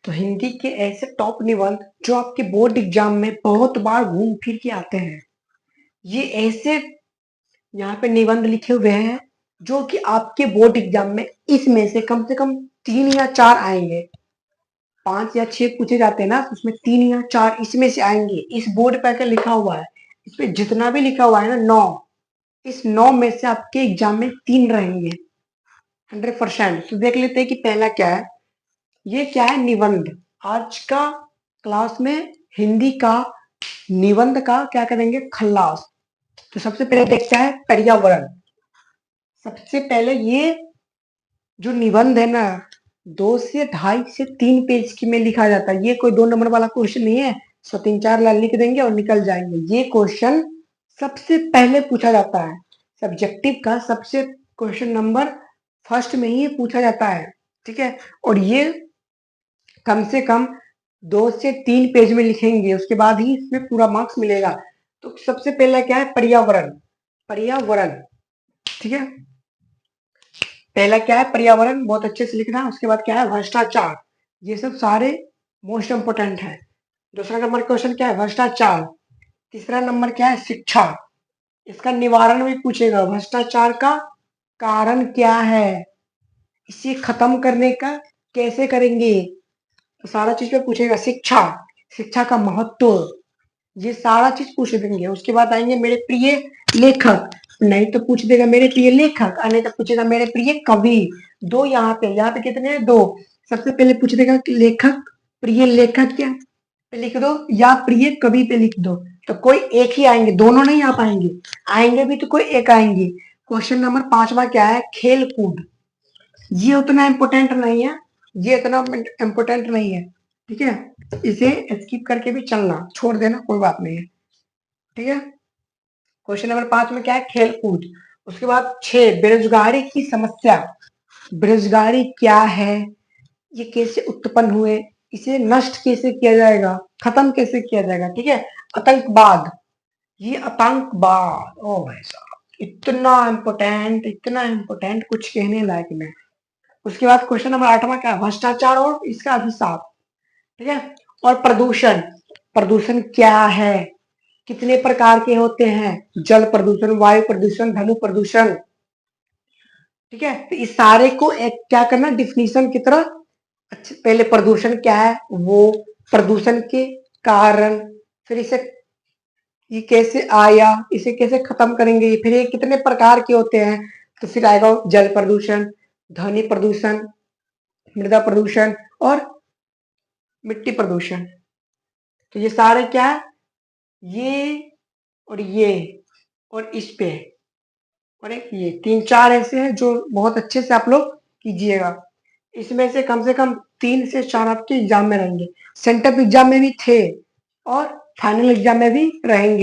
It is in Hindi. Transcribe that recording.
तो हिंदी के ऐसे टॉप निबंध जो आपके बोर्ड एग्जाम में बहुत बार घूम फिर के आते हैं, ये ऐसे यहाँ पे निबंध लिखे हुए हैं जो कि आपके बोर्ड एग्जाम में इसमें से कम 3 या 4 आएंगे। 5 या 6 पूछे जाते हैं ना, तो उसमें 3 या 4 इसमें से आएंगे। इस बोर्ड पे आकर लिखा हुआ है, इस पे जितना भी लिखा हुआ है ना 9, इस 9 में से आपके एग्जाम में 3 रहेंगे 100%। तो देख लेते हैं कि पहला क्या है। ये क्या है? निबंध। आज का क्लास में हिंदी का निबंध का क्या करेंगे? खल्लास। तो सबसे पहले देखते हैं पर्यावरण। सबसे पहले ये जो निबंध है ना 2 से 2.5 से 3 पेज की में लिखा जाता है। ये कोई 2 नंबर वाला क्वेश्चन नहीं है, 3-4 लाइन लिख देंगे और निकल जाएंगे। ये क्वेश्चन सबसे पहले पूछा जाता है, सब्जेक्टिव का सबसे क्वेश्चन नंबर फर्स्ट में ही पूछा जाता है, ठीक है। और ये कम से कम 2 से 3 पेज में लिखेंगे, उसके बाद ही इसमें पूरा मार्क्स मिलेगा। तो सबसे पहला क्या है? पर्यावरण। पर्यावरण, ठीक है। पहला क्या है? पर्यावरण, बहुत अच्छे से लिखना है। उसके बाद क्या है? भ्रष्टाचार। ये सब सारे मोस्ट इंपोर्टेंट है। दूसरा नंबर क्वेश्चन क्या है? भ्रष्टाचार। तीसरा नंबर क्या है? शिक्षा। इसका निवारण भी पूछेगा। भ्रष्टाचार का कारण क्या है, इसे खत्म करने का कैसे करेंगे, तो सारा चीज पे पूछेगा। शिक्षा, शिक्षा का महत्व, ये सारा चीज पूछ देंगे। उसके बाद आएंगे मेरे प्रिय लेखक। नहीं तो पूछ देगा मेरे प्रिय लेखक, नहीं तो पूछेगा मेरे प्रिय कवि। दो यहाँ पे कितने हैं? 2। सबसे पहले पूछ देगा लेखक, प्रिय लेखक क्या पे लिख दो या प्रिय कवि पे लिख दो, तो कोई एक ही आएंगे, दोनों नहीं आ पाएंगे। आएंगे भी तो कोई एक आएंगे। क्वेश्चन नंबर 5वां क्या है? खेल कूद। ये उतना इम्पोर्टेंट नहीं है, ये इतना इम्पोर्टेंट नहीं है, ठीक है। इसे स्किप करके भी चलना, छोड़ देना, कोई बात नहीं है, ठीक है। क्वेश्चन नंबर 5 में क्या है? खेल कूद। उसके बाद 6 बेरोजगारी की समस्या। बेरोजगारी क्या है, ये कैसे उत्पन्न हुए, इसे नष्ट कैसे किया जाएगा, खत्म कैसे किया जाएगा, ठीक है। आतंकवाद, ये आतंकवाद, ओ भाई साहब, इतना इम्पोर्टेंट कुछ कहने लायक नहीं। उसके बाद क्वेश्चन नंबर 8वां क्या है? भ्रष्टाचार और इसका अभिशाप, ठीक है। और प्रदूषण, प्रदूषण क्या है, कितने प्रकार के होते हैं? जल प्रदूषण, वायु प्रदूषण, ध्वनि प्रदूषण, ठीक है। तो इस सारे को एक क्या करना, डिफिनीशन की तरह। अच्छा, पहले प्रदूषण क्या है, वो प्रदूषण के कारण, फिर इसे ये कैसे आया, इसे कैसे खत्म करेंगे, फिर ये कितने प्रकार के होते हैं, तो फिर आएगा जल प्रदूषण, ध्वनि प्रदूषण, मृदा प्रदूषण और मिट्टी प्रदूषण। तो ये सारे क्या है? ये और ये और इस पे और एक ये 3-4 ऐसे हैं जो बहुत अच्छे से आप लोग कीजिएगा। इसमें से कम 3 से 4 आपके एग्जाम में रहेंगे, सेंटर एग्जाम में भी थे और फाइनल एग्जाम में भी रहेंगे।